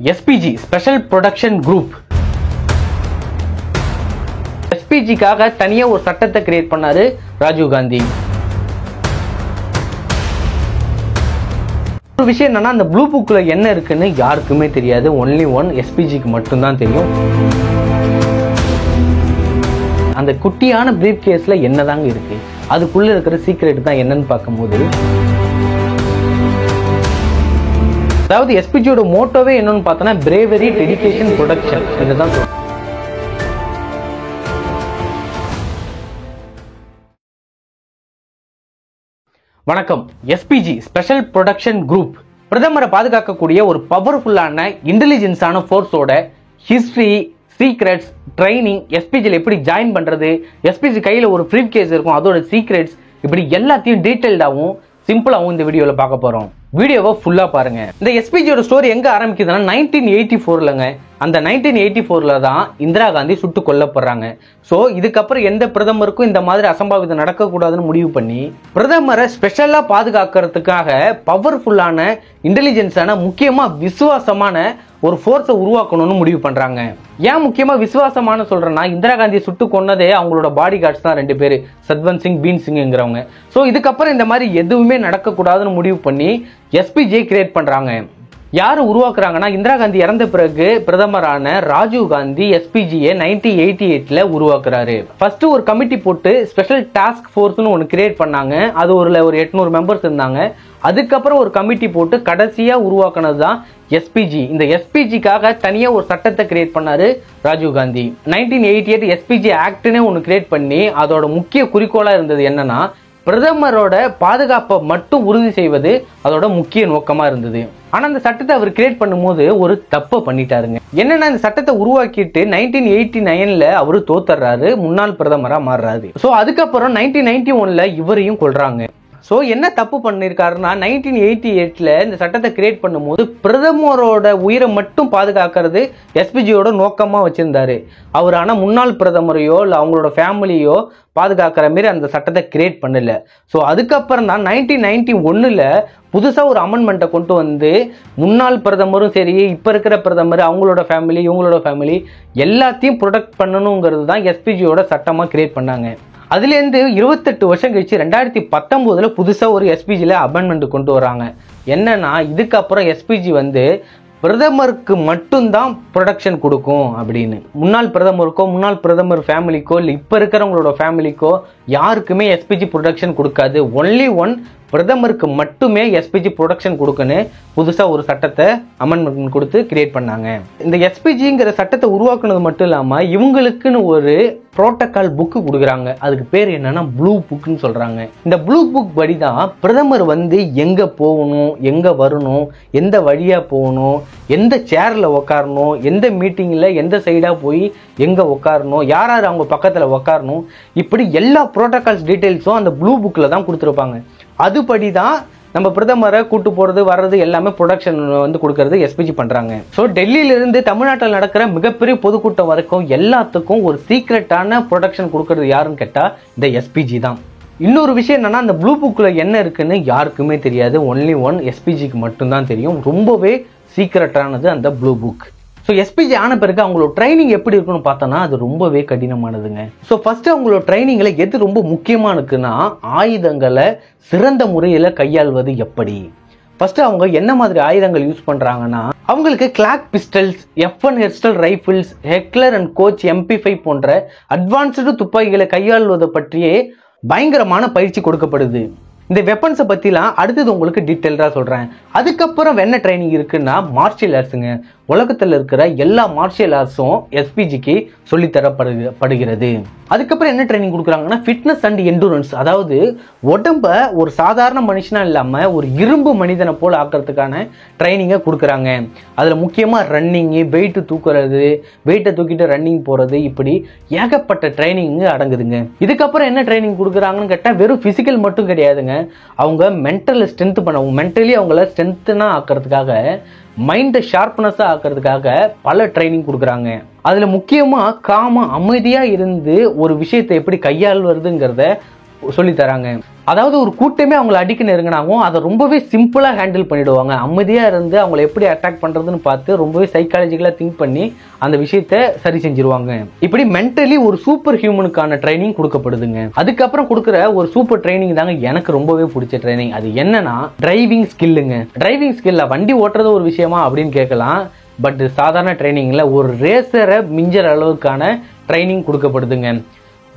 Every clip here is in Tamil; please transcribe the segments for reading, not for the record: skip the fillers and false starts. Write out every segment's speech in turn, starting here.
SPG ஸ்பெஷல் ப்ரொடக்ஷன் குரூப் SPGக்காக தனியா ஒரு சட்டத்தை கிரியேட் பண்ணாரு ராஜீவ் காந்தி. ஒரு விஷயம் என்னன்னா, அந்த ப்ளூ புக்ல என்ன இருக்குன்னு யாருக்குமே தெரியாது. ஒன்லி ஒன் SPGக்கு மட்டும்தான் தெரியும். அந்த குட்டியான பிரீஃப் கேஸ்ல என்னதாங்க இருக்கு, அதுக்குள்ள இருக்கிற சீக்ரெட் தான் என்னன்னு பார்க்கும்போது, அதாவது SPGயோட மோட்டோவே என்னன்னு பார்த்தோன்னா பிரேவரி, டெடிகேஷன், ப்ரொடக்ஷன். இதுதான். வணக்கம். SPG ஸ்பெஷல் ப்ரொடக்ஷன் குரூப் பிரதமரை பாதுகாக்கக்கூடிய ஒரு பவர்ஃபுல்லான இன்டெலிஜென்ஸான ஃபோர்ஸோட ஹிஸ்டரி, சீக்ரெட்ஸ், ட்ரைனிங், SPGல எப்படி ஜாயின் பண்றது, SPG கையில ஒரு பிரீஃப் கேஸ் இருக்கும், அதோட சீக்ரெட்ஸ், இப்படி எல்லாத்தையும் டீடைல்டாவும் சிம்பிளாவும் இந்த வீடியோல பார்க்க போறோம். வீடியோவை ஃபுல்லா பாருங்க. இந்த SPGயோட ஸ்டோரி எங்க ஆரம்பிக்குதுன்னா 1984லங்க. அந்த 1984ல தான் இந்திரா காந்தி சுட்டு கொல்லப்படுறாங்க. ஸோ இதுக்கப்புறம் எந்த பிரதமருக்கும் இந்த மாதிரி அசம்பாவிதம் நடக்கக்கூடாதுன்னு முடிவு பண்ணி பிரதமரை ஸ்பெஷலா பாதுகாக்கிறதுக்காக பவர்ஃபுல்லான இன்டெலிஜென்ஸான முக்கியமா விசுவாசமான ஒரு ஃபோர்ஸை உருவாக்கணும்னு முடிவு பண்றாங்க. ஏன் முக்கியமா விசுவாசமான சொல்றேன்னா, இந்திரா காந்தியை சுட்டு கொன்னதே அவங்களோட பாடி கார்ட்ஸ் தான் 2 பேரு, சத்வந்த் சிங், பீன் சிங்ங்கிறவங்க. ஸோ இதுக்கப்புறம் இந்த மாதிரி எதுவுமே நடக்கக்கூடாதுன்னு முடிவு பண்ணி SPG கிரியேட் பண்றாங்க. யாரு உருவாக்குறாங்கன்னா, இந்திரா காந்தி இறந்த பிறகு பிரதமரான ராஜீவ் காந்தி SPGயை 1988ல உருவாக்குறாரு. ஃபர்ஸ்ட் ஒரு கமிட்டி போட்டு ஸ்பெஷல் டாஸ்க் ஃபோர்ஸ்னு ஒன்று கிரியேட் பண்ணாங்க. அது ஒரு 800 மெம்பர்ஸ் இருந்தாங்க. அதுக்கப்புறம் ஒரு கமிட்டி போட்டு கடைசியா உருவாக்குனது தான் SPG. இந்த SPGக்காக தனியா ஒரு சட்டத்தை கிரியேட் பண்ணாரு ராஜீவ் காந்தி. 1988 SPG ஆக்ட்னே ஒன்று கிரியேட் பண்ணி அதோட முக்கிய குறிக்கோளா இருந்தது என்னன்னா, பிரதமரோட பாதுகாப்பை மட்டும் உறுதி செய்வது அதோட முக்கிய நோக்கமா இருந்தது. ஆனா அந்த சட்டத்தை அவர் கிரியேட் பண்ணும்போது ஒரு தப்பை பண்ணிட்டாருங்க. என்னன்னா, இந்த சட்டத்தை உருவாக்கிட்டு 1989ல அவரு தோத்துறாரு, முன்னாள் பிரதமரா மாறுறாரு. சோ அதுக்கப்புறம் 1991ல இவரையும் கொல்றாங்க. ஸோ என்ன தப்பு பண்ணிருக்காருன்னா, 1988ல இந்த சட்டத்தை கிரியேட் பண்ணும்போது பிரதமரோட உயிரை மட்டும் பாதுகாக்கிறது SPGயோட நோக்கமா வச்சிருந்தாரு. அவர் ஆனா முன்னாள் பிரதமரையோ இல்ல அவங்களோட ஃபேமிலியோ பாதுகாக்கிற மாதிரி அந்த சட்டத்தை கிரியேட் பண்ணல. ஸோ அதுக்கப்புறம் தான் 1991ல புதுசா ஒரு அமெண்ட்மெண்ட்டை கொண்டு வந்து முன்னாள் பிரதமரும் சரி, இப்ப இருக்கிற பிரதமர், அவங்களோட ஃபேமிலி, இவங்களோட ஃபேமிலி எல்லாத்தையும் ப்ரொடெக்ட் பண்ணணுங்கிறது தான் SPGயோட சட்டமா கிரியேட் பண்ணாங்க. அதுலேருந்து 28 வருஷம் கழிச்சு 2019ல புதுசா ஒரு SPGல அமெண்ட்மெண்ட் கொண்டு வராங்க. என்னன்னா, இதுக்கப்புறம் SPG வந்து பிரதமருக்கு மட்டும்தான் ப்ரொடக்ஷன் கொடுக்கும் அப்படின்னு. முன்னாள் பிரதமருக்கோ, முன்னாள் பிரதமர் ஃபேமிலிக்கோ, இல்லை இப்ப இருக்கிறவங்களோட ஃபேமிலிக்கோ யாருக்குமே SPG ப்ரொடக்ஷன் கொடுக்காது. ஒன்லி ஒன் பிரதமருக்கு மட்டுமே SPG ப்ரொடக்ஷன் கொடுக்குன்னு புதுசா ஒரு சட்டத்தை அமெண்ட்மெண்ட் கொடுத்து கிரியேட் பண்ணாங்க. இந்த SPGங்கிற சட்டத்தை உருவாக்குனது மட்டும் இல்லாம இவங்களுக்குன்னு ஒரு புரோட்டோகால் புக்கு கொடுக்குறாங்க. அதுக்கு பேர் என்னன்னா ப்ளூ புக்னு சொல்றாங்க. இந்த ப்ளூ புக் படிதான் பிரதமர் வந்து எங்க போகணும், எங்க வரணும், எந்த வழியா போகணும், எந்த சேர்ல உக்காரணும், எந்த மீட்டிங்ல எந்த சைடா போய் எங்க உக்காரணும், யார் யார் அவங்க பக்கத்துல உக்காரணும், இப்படி எல்லா புரோட்டோகால்ஸ் டீடைல்ஸும் அந்த ப்ளூ புக்ல தான் கொடுத்துருப்பாங்க. அதுபடிதான் நம்ம பிரதமரை கூட்டு போறது வர்றது எல்லாமே ப்ரொடக்ஷன் வந்து கொடுக்கறது SPG பண்றாங்க. ஸோ டெல்லியில இருந்து தமிழ்நாட்டில் நடக்கிற மிகப்பெரிய பொதுக்கூட்டம் வரைக்கும் எல்லாத்துக்கும் ஒரு சீக்ரெட்டான ப்ரொடக்ஷன் கொடுக்கறது யாருன்னு கேட்டா இந்த SPG தான். இன்னொரு விஷயம் என்னன்னா, அந்த ப்ளூ புக்ல என்ன இருக்குன்னு யாருக்குமே தெரியாது. ஒன்லி ஒன் SPGக்கு மட்டும்தான் தெரியும். ரொம்பவே சீக்ரெட்டானது அந்த ப்ளூ புக். ஸோ SPG ஆன பிறகு அவங்களோட ட்ரைனிங் எப்படி இருக்குன்னு பார்த்தோன்னா அது ரொம்பவே கடினமானதுங்க. ஸோ ஃபர்ஸ்ட் அவங்களோட ட்ரைனிங்ல எது ரொம்ப முக்கியமா இருக்குன்னா, ஆயுதங்களை சிறந்த முறையில் கையாள்வது எப்படி. ஃபர்ஸ்ட் அவங்க என்ன மாதிரி ஆயுதங்கள் யூஸ் பண்றாங்கன்னா, அவங்களுக்கு Glock pistols, F1 Herstal rifles, Heckler and Koch MP5 போன்ற அட்வான்ஸ்டு துப்பாக்கிகளை கையாள்வதை பற்றியே பயங்கரமான பயிற்சி கொடுக்கப்படுது. இந்த வெப்பன்ஸை பத்திலாம் அடுத்தது உங்களுக்கு டீட்டெயில்டா சொல்றேன். அதுக்கப்புறம் என்ன ட்ரைனிங் இருக்குன்னா மார்ஷியல் ஆர்ட்ஸுங்க. உலகத்தில் இருக்கிற எல்லா மார்ஷியல் ஆர்ட்ஸும் SPGக்கு சொல்லித்தரப்படுகிறது. அதுக்கப்புறம் என்ன ட்ரைனிங் கொடுக்குறாங்கன்னா ஃபிட்னஸ் அண்ட் எண்டூரன்ஸ், அதாவது உடம்ப ஒரு சாதாரண மனுஷனா இல்லாம ஒரு இரும்பு மனிதனை போல ஆக்கிறதுக்கான ட்ரைனிங்கை கொடுக்குறாங்க. அதுல முக்கியமா ரன்னிங், வெயிட் தூக்குறது, வெயிட்டை தூக்கிட்டு ரன்னிங் போறது, இப்படி ஏகப்பட்ட ட்ரைனிங் அடங்குதுங்க. இதுக்கப்புறம் என்ன ட்ரைனிங் கொடுக்குறாங்கன்னு கேட்டா வெறும் பிசிக்கல் மட்டும் கிடையாதுங்க. அவங்க மென்டல் ஸ்ட்ரென்த் பண்ணவும், மென்டலி அவங்கள ஸ்ட்ரென்த்னா ஆக்கிறதுக்காக, மைண்டை ஷார்ப்னஸா ஆக்கிறதுக்காக பல ட்ரைனிங் கொடுக்குறாங்க. அதுல முக்கியமா காமா அமைதியா இருந்து ஒரு விஷயத்தை எப்படி கையாள்வதுங்கிறத சொல்லி தராங்க. அதாவது ஒரு கூட்டமே அவங்களை அடிக்க நெருங்கினாவும் அதை ரொம்பவே சிம்பிளா ஹேண்டில் பண்ணிடுவாங்க. அமைதியா இருந்து அவங்களை எப்படி அட்டாக் பண்றதுன்னு பார்த்து ரொம்பவே சைக்காலஜிக்கலா திங்க் பண்ணி அந்த விஷயத்த சரி செஞ்சிருவாங்க. இப்படி மென்டலி ஒரு சூப்பர் ஹியூமனுக்கான ட்ரைனிங் கொடுக்கப்படுதுங்க. அதுக்கப்புறம் கொடுக்குற ஒரு சூப்பர் ட்ரைனிங் தாங்க எனக்கு ரொம்பவே பிடிச்ச ட்ரைனிங். அது என்னன்னா டிரைவிங் ஸ்கில்லுங்க. டிரைவிங் ஸ்கில்ல வண்டி ஓட்டுறது ஒரு விஷயமா அப்படின்னு கேட்கலாம். பட் சாதாரண ட்ரைனிங்ல ஒரு ரேசரை மிஞ்சற அளவுக்கான ட்ரைனிங் கொடுக்கப்படுதுங்க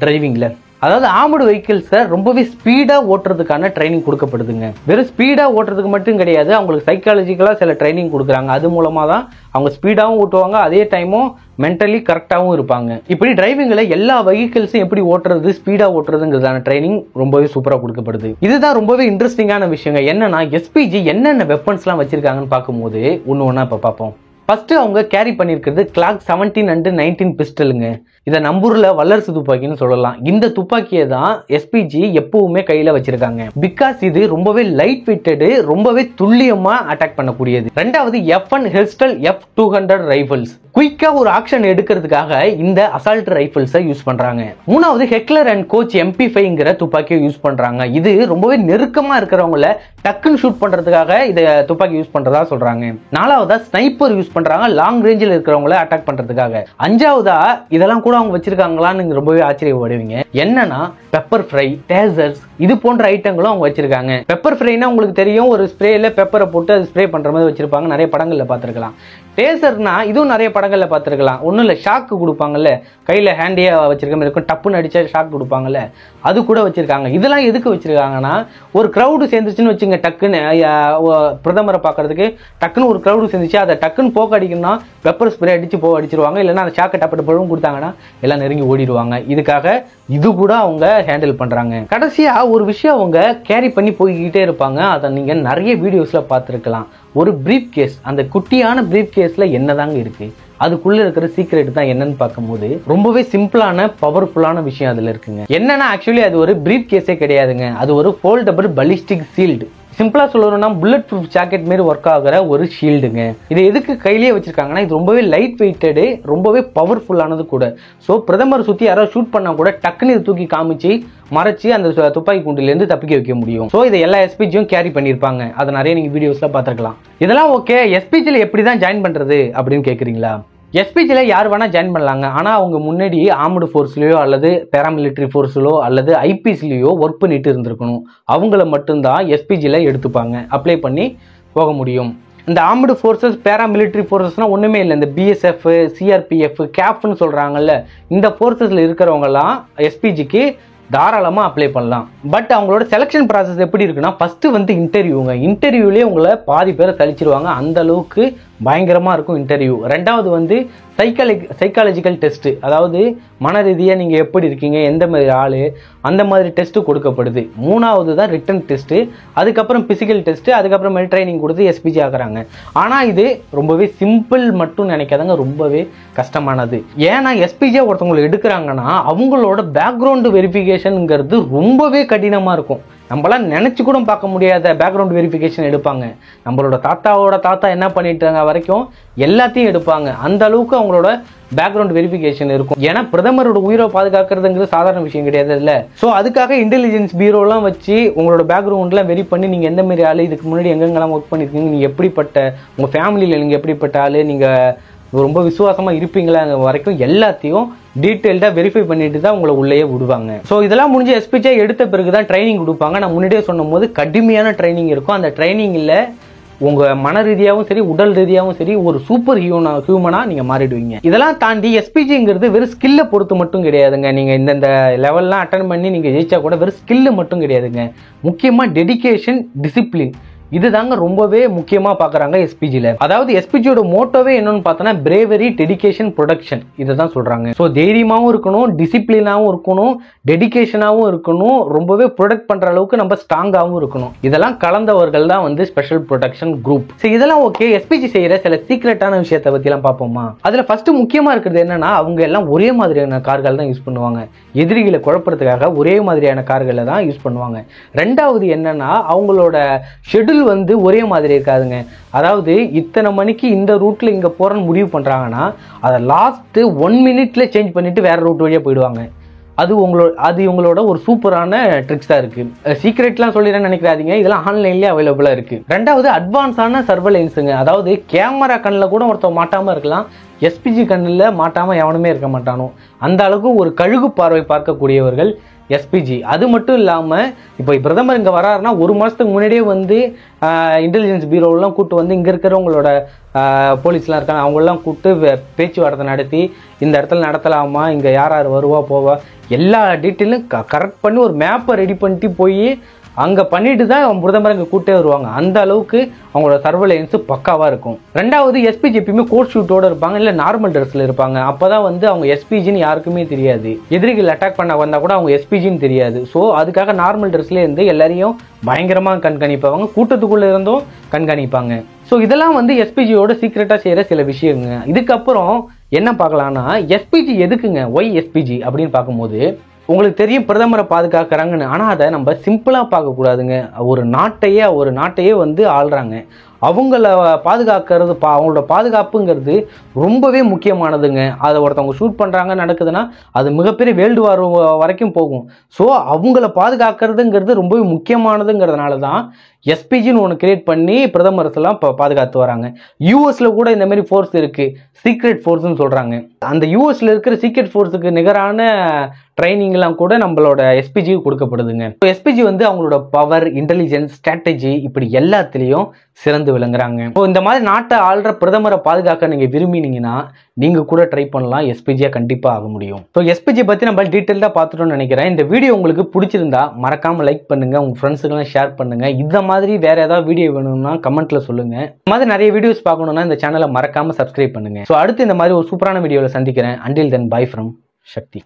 டிரைவிங்ல. அதாவது ஆர்மடு வெஹிக்கிள்ஸை ரொம்பவே ஸ்பீடா ஓட்டுறதுக்கான ட்ரைனிங் கொடுக்கப்படுதுங்க. வெறும் ஸ்பீடா ஓட்டுறதுக்கு மட்டும் கிடையாது, அவங்களுக்கு சைக்காலஜிக்கலா சில ட்ரைனிங் கொடுக்குறாங்க. அது மூலமா தான் அவங்க ஸ்பீடாவும் ஓட்டுவாங்க, அதே டைமும் மென்டலி கரெக்டாகவும் இருப்பாங்க. இப்படி டிரைவிங்ல எல்லா வெஹிக்கிள்ஸும் எப்படி ஓட்டுறது, ஸ்பீடா ஓட்டுறதுங்கிறதான ட்ரைனிங் ரொம்பவே சூப்பரா கொடுக்கப்படுது. இதுதான் ரொம்பவே இன்ட்ரெஸ்டிங்கான விஷயங்க. என்னன்னா எஸ்பிஜி என்னென்ன வெப்பன்ஸ்லாம் வச்சிருக்காங்கன்னு பார்க்கும்போது ஒன்று ஒன்றா இப்போ பார்ப்போம். ஃபர்ஸ்ட் அவங்க கேரி பண்ணியிருக்கிறது கிளாக் 17 and 19 பிஸ்டலுங்க. இதை நம்பூர்ல வல்லரசு துப்பாக்கின்னு சொல்லலாம். இந்த துப்பாக்கியை தான் எஸ்பிஜி எப்பவுமே கையில வச்சிருக்காங்க. பிகாஸ் இது ரொம்பவே லைட் வெயிட்டடு, ரொம்பவே துல்லியமா அட்டாக் பண்ணக்கூடியது. ரெண்டாவது F1 ஹெல்ஸ்டல் F200 ரைபிள்ஸ். குயிக்கா ஒரு ஆக்ஷன் எடுக்கிறதுக்காக இந்த அசால்ட் ரைபிள்ஸை யூஸ் பண்றாங்க. மூணாவது ஹெக்லர் அண்ட் கோச் MP5ங்கிற துப்பாக்கியை யூஸ் பண்றாங்க. இது ரொம்பவே நெருக்கமா இருக்கிறவங்கள டக்குன்னு ஷூட் பண்றதுக்காக இதை துப்பாக்கி யூஸ் பண்றதா சொல்றாங்க. நாலாவதா ஸ்னைப்பர் யூஸ் பண்றாங்க, லாங் ரேஞ்சில் இருக்கிறவங்கள அட்டாக் பண்றதுக்காக. அஞ்சாவதா இதெல்லாம் கூட அவங்க வச்சிருக்காங்களான்னு நீங்க ரொம்பவே ஆச்சரியப்படுவீங்க. என்னன்னா பெப்பர் ஃப்ரை, டேசர்ஸ், இது போன்ற ஐட்டங்களும் அவங்க வச்சிருக்காங்க. பெப்பர் ஃப்ரைனா உங்களுக்கு தெரியும், ஒரு ஸ்ப்ரேல பெப்பரை போட்டு அது ஸ்ப்ரே பண்ற மாதிரி வச்சிருப்பாங்க. நிறைய படங்கள்ல பார்த்திருக்கலாம். டேசர்னா இதுவும் நிறைய படங்கள்ல பார்த்திருக்கலாம். ஒன்றும் இல்லை, ஷாக்கு கொடுப்பாங்கல்ல, கையில ஹேண்டியா வச்சிருக்க மாதிரி இருக்கும், டப்புன்னு அடிச்சா ஷாக் கொடுப்பாங்கல்ல, அது கூட வச்சிருக்காங்க. இதெல்லாம் எதுக்கு வச்சிருக்காங்கன்னா ஒரு கிரௌடு சேர்ந்துச்சுன்னு வச்சுங்க, டக்குன்னு பிரதமரை பார்க்கறதுக்கு டக்குன்னு ஒரு கிரௌடு சேர்ந்துச்சு, அதை டக்குன்னு போக்க அடிக்கணும்னா பெப்பர் ஸ்ப்ரே அடிச்சு அடிச்சிருவாங்க. இல்லைன்னா அந்த ஷாக்கை டப்பு பழம் கொடுத்தாங்கன்னா எல்லாம் நெருங்கி ஓடிடுவாங்க. இதுக்காக இது கூட அவங்க ஹேண்டில் பண்றாங்க. கடைசியா ஒரு விஷயம் அவங்க கேரி பண்ணி போய்கிட்டே இருப்பாங்க. அதை நீங்க நிறைய வீடியோஸ்ல பார்த்திருக்கலாம். ஒரு பிரீஃப் கேஸ், அந்த குட்டியான பிரீஃப் கேஸ்ல என்னதாங்க இருக்கு, அதுக்குள்ள இருக்கிற சீக்ரெட் தான் என்னன்னு பார்க்கும்போது ரொம்பவே சிம்பிளான பவர்ஃபுல்லான விஷயம் அதுல இருக்குங்க. என்னன்னா ஆக்சுவலி அது ஒரு பிரீஃப் கேஸே கிடையாதுங்க, அது ஒரு ஃபோல்டபிள் பலிஸ்டிக் ஷீல்டு. சிம்பிளா சொல்லணும்னா புல்லட் ப்ரூஃப் ஜாக்கெட் மாதிரி ஒர்க் ஆகிற ஒரு ஷீல்டுங்க. இது எதுக்கு கையிலேயே வச்சிருக்காங்கன்னா இது ரொம்பவே லைட் வெயிட்டடு, ரொம்பவே பவர்ஃபுல்லானது கூட. ஸோ பிரதமர் சுத்தி யாராவது ஷூட் பண்ணா கூட டக்குன்னு இது தூக்கி காமிச்சு மறைச்சு அந்த துப்பாக்கி குண்டிலேருந்து தப்பிக்க வைக்க முடியும். ஸோ இதை எல்லா எஸ்பிஜியும் கேரி பண்ணியிருப்பாங்க. அதை நிறைய நீங்க வீடியோஸ்ல பார்த்துருக்கலாம். இதெல்லாம் ஓகே, எஸ்பிஜியில் எப்படி தான் ஜாயின் பண்றது அப்படின்னு கேட்குறீங்களா? எஸ்பிஜியில் யார் வேணால் ஜாயின் பண்ணலாங்க. ஆனால் அவங்க முன்னாடி ஆர்மடு ஃபோர்ஸ்லையோ அல்லது பேராமிலிட்டரி ஃபோர்ஸ்லோ அல்லது ஐபிஎஸ்லையோ ஒர்க் பண்ணிட்டு இருந்திருக்கணும். அவங்கள மட்டும்தான் எஸ்பிஜியில் எடுத்துப்பாங்க, அப்ளை பண்ணி போக முடியும். இந்த ஆர்மடு ஃபோர்ஸஸ், பேராமிலிட்டரி ஃபோர்ஸஸ்னால் ஒன்றுமே இல்லை. இந்த பிஎஸ்எஃப், சிஆர்பிஎஃப், கேப்னு சொல்கிறாங்கல்ல, இந்த ஃபோர்ஸஸில் இருக்கிறவங்கலாம் எஸ்பிஜிக்கு தாராளமாக அப்ளை பண்ணலாம். பட் அவங்களோட செலெக்ஷன் ப்ராசஸ் எப்படி இருக்குன்னா, ஃபர்ஸ்ட் வந்து இன்டர்வியூங்க. இன்டர்வியூலேயே உங்களை பாதி பேரை கழிச்சிருவாங்க, அந்த அளவுக்கு பயங்கரமாக இருக்கும் இன்டர்வியூ. ரெண்டாவது வந்து சைக்காலஜிக்கல் டெஸ்ட், அதாவது மன ரீதியாக நீங்கள் எப்படி இருக்கீங்க, எந்த மாதிரி ஆள், அந்த மாதிரி டெஸ்ட்டு கொடுக்கப்படுது. மூணாவது தான் ரிட்டன் டெஸ்ட்டு, அதுக்கப்புறம் பிசிக்கல் டெஸ்ட்டு, அதுக்கப்புறம் ட்ரைனிங் கொடுத்து எஸ்பிஜி ஆகுறாங்க. ஆனால் இது ரொம்பவே சிம்பிள் மட்டும் நினைக்காதாங்க, ரொம்பவே கஷ்டமானது. ஏன்னா எஸ்பிஜியாக ஒருத்தவங்களை எடுக்கிறாங்கன்னா அவங்களோட பேக்ரவுண்டு வெரிஃபிகேஷனுங்கிறது ரொம்பவே கடினமாக இருக்கும். நம்மளாம் நினைச்சு கூட பார்க்க முடியாத பேக்ரவுண்ட் வெரிஃபிகேஷன் எடுப்பாங்க. நம்மளோட தாத்தாவோட தாத்தா என்ன பண்ணிட்டாங்க வரைக்கும் எல்லாத்தையும் எடுப்பாங்க. அந்த அளவுக்கு அவங்களோட பேக்ரவுண்ட் வெரிஃபிகேஷன் இருக்கும். ஏன்னா பிரதமரோட உயிரை பாதுகாக்கிறதுங்கிறது சாதாரண விஷயம் கிடையாது இல்லை. ஸோ அதுக்காக இன்டெலிஜென்ஸ் பியூரோலாம் வச்சு உங்களோட பேக்ரவுண்ட்லாம் வெரி பண்ணி நீங்கள் எந்த மாதிரி ஆள், இதுக்கு முன்னாடி எங்கெங்கெல்லாம் ஒர்க் பண்ணியிருக்கீங்க, நீங்கள் எப்படிப்பட்ட, உங்கள் ஃபேமிலியில் நீங்கள் எப்படிப்பட்ட ஆள், நீங்கள் ரொம்ப விசுவாசமாக இருப்பீங்களா வரைக்கும் எல்லாத்தையும் டீட்டெயில்டாக வெரிஃபை பண்ணிட்டு தான் உங்களை உள்ளேயே விடுவாங்க. ஸோ இதெல்லாம் முடிஞ்சு எஸ்பிஜியா எடுத்த பிறகு தான் ட்ரைனிங் கொடுப்பாங்க. நான் முன்னாடியே சொன்னும் போது கடுமையான ட்ரைனிங் இருக்கும். அந்த ட்ரைனிங்கில் உங்கள் மன ரீதியாகவும் சரி, உடல் ரீதியாகவும் சரி, ஒரு சூப்பர் ஹியூமனாக நீங்கள் மாறிடுவீங்க. இதெல்லாம் தாண்டி எஸ்பிஜிங்கிறது வெறும் ஸ்கில்லை பொறுத்து மட்டும் கிடையாதுங்க. நீங்கள் இந்த லெவல்லாம் அட்டன் பண்ணி நீங்கள் ஜெயிச்சா கூட வெறும் ஸ்கில்லு மட்டும் கிடையாதுங்க. முக்கியமாக டெடிகேஷன், டிசிப்ளின், இதுதாங்க ரொம்பவே முக்கியமா பாக்குறாங்க எஸ்பிஜில. அதாவது எஸ்பிஜியோட மோட்டோவே என்னன்னு பார்த்தோன்னா பிரேவரி, டெடிகேஷன், ப்ரொடக்ஷன், இதை தான் சொல்றாங்க. ஸோ தைரியமாவும் இருக்கணும், டிசிப்ளினாவும் இருக்கணும், டெடிகேஷனாவும் இருக்கணும், ரொம்பவே ப்ரொடக்ட் பண்ற அளவுக்கு நம்ம ஸ்ட்ராங்காகவும் இருக்கணும். இதெல்லாம் கலந்தவர்கள் தான் வந்து ஸ்பெஷல் ப்ரொடக்ஷன் குரூப். சரி, இதெல்லாம் ஓகே. எஸ்பிஜி செய்யற சில சீக்ரெட்டான விஷயத்தை பத்தி எல்லாம் பார்ப்போமா? அதுல ஃபர்ஸ்ட் முக்கியமா இருக்கிறது என்னன்னா, அவங்க எல்லாம் ஒரே மாதிரியான கார்கள் தான் யூஸ் பண்ணுவாங்க. எதிரிகளை குழப்பறதுக்காக ஒரே மாதிரியான கார்களை தான் யூஸ் பண்ணுவாங்க. ரெண்டாவது என்னன்னா, அவங்களோட ஷெட்யூல் வந்து ஒரே மாதிரி இருக்காதுங்க. அதாவது இத்தனை மணிக்கு இந்த ரூட்ல இங்க போறன்னு முடிவு பண்றாங்கன்னா அதை லாஸ்ட் 1 minute சேஞ்ச் பண்ணிட்டு வேற ரூட் வழியா போயிடுவாங்க. அது இவங்களோட ஒரு சூப்பரான ட்ரிக்ஸா இருக்கு. சீக்ரெட்லாம் சொல்லிடுறேன்னு நினைக்கிறாதீங்க, இதெல்லாம் ஆன்லைன்லயே அவைலபிளா இருக்கு. ரெண்டாவது அட்வான்ஸான சர்வலைன்ஸுங்க. அதாவது கேமரா கண்ணில் கூட ஒருத்தர் மாட்டாம இருக்கலாம், எஸ்பிஜி கண்ணில் மாட்டாம எவனுமே இருக்க மாட்டானோ அந்த அளவுக்கு ஒரு கழுகு பார்வை பார்க்கக்கூடியவர்கள் எஸ்பிஜி. அது மட்டும் இல்லாமல் இப்போ பிரதமர் இங்கே வராருன்னா 1 மாதத்துக்கு முன்னாடியே வந்து இன்டெலிஜென்ஸ் பியூரோவெல்லாம் கூப்பிட்டு வந்து இங்கே இருக்கிறவங்களோட போலீஸ்லாம் இருக்காங்க, அவங்களெல்லாம் கூப்பிட்டு பேச்சுவார்த்தை நடத்தி இந்த இடத்துல நடத்தலாமா, இங்கே யார் யார் வருவா போவா எல்லா டீட்டெயிலும் கரெக்ட் பண்ணி ஒரு மேப்பை ரெடி பண்ணிட்டு போய் அங்கே பண்ணிட்டு தான் பிரதமர் இங்கே கூட்டே வருவாங்க. அந்த அளவுக்கு அவங்களோட சர்வலைன்ஸ் பக்காவாக இருக்கும். ரெண்டாவது எஸ்பிஜி எப்பயுமே கோட் ஷூட்டோட இருப்பாங்க, இல்லை நார்மல் ட்ரெஸ்ல இருப்பாங்க. அப்போதான் வந்து அவங்க எஸ்பிஜின்னு யாருக்குமே தெரியாது. எதிரிகள் அட்டாக் பண்ண வந்தால் கூட அவங்க எஸ்பிஜின்னு தெரியாது. ஸோ அதுக்காக நார்மல் ட்ரெஸ்ல இருந்து எல்லாரையும் பயங்கரமாக கண்காணிப்பாங்க, கூட்டத்துக்குள்ளே இருந்தும் கண்காணிப்பாங்க. ஸோ இதெல்லாம் வந்து எஸ்பிஜியோட சீக்ரெட்டாக செய்கிற சில விஷயங்க. இதுக்கப்புறம் என்ன பார்க்கலாம்னா, எஸ்பிஜி எதுக்குங்க, ஒய் எஸ்பிஜி அப்படின்னு பார்க்கும்போது உங்களுக்கு தெரியும் பிரதமரை பாதுகாக்கிறாங்கன்னு. ஆனால் அதை நம்ம சிம்பிளாக பார்க்கக்கூடாதுங்க. ஒரு நாட்டையே வந்து ஆள்றாங்க. அவங்கள பாதுகாக்கிறது அவங்களோட பாதுகாப்புங்கிறது ரொம்பவே முக்கியமானதுங்க. அதை ஒருத்தவங்க ஷூட் பண்ணுறாங்க நடக்குதுன்னா அது மிகப்பெரிய வேர்ல்டு வார் வரைக்கும் போகும். ஸோ அவங்கள பாதுகாக்கிறதுங்கிறது ரொம்பவே முக்கியமானதுங்கிறதுனால தான் எஸ்பிஜின்னு ஒன்று கிரியேட் பண்ணி பிரதமர்ஸ்லாம் இப்போ பாதுகாத்து வராங்க. யூஎஸ்ல கூட இந்த மாதிரி ஃபோர்ஸ் இருக்கு, சீக்ரெட் ஃபோர்ஸ்ன்னு சொல்றாங்க. அந்த யூஎஸ்ல இருக்கிற சீக்ரெட் ஃபோர்ஸுக்கு நிகரான ட்ரைனிங்லாம் கூட நம்மளோட எஸ்பிஜி கொடுக்கப்படுதுங்க. எஸ்பிஜி வந்து அவங்களோட பவர், இன்டெலிஜென்ஸ், ஸ்ட்ராட்டஜி இப்படி எல்லாத்துலேயும் சிறந்து விளங்குறாங்க. இந்த மாதிரி நாட்டை ஆள்ற பிரதமரை பாதுகாக்க நீங்க விரும்பினீங்கன்னா நீங்க கூட ட்ரை பண்ணலாம், எஸ்பிஜியா கண்டிப்பா ஆக முடியும். ஸோ எஸ்பிஜி பத்தி நம்ம டீட்டெயிலா பார்த்துட்டோம்னு நினைக்கிறேன். இந்த வீடியோ உங்களுக்கு பிடிச்சிருந்தா மறக்காம லைக் பண்ணுங்க, உங்க ஃப்ரெண்ட்ஸுக்கெல்லாம் ஷேர் பண்ணுங்க. இந்த மாதிரி வேற ஏதாவது வீடியோ வேணும்னா கமெண்ட்ல சொல்லுங்க. இந்த மாதிரி நிறைய வீடியோஸ் பார்க்கணும்னா இந்த சேனலை மறக்காம சப்ஸ்கிரைப் பண்ணுங்க. ஸோ அடுத்து இந்த மாதிரி ஒரு சூப்பரான வீடியோவில் சந்திக்கிறேன். Until then bye from Sakthi.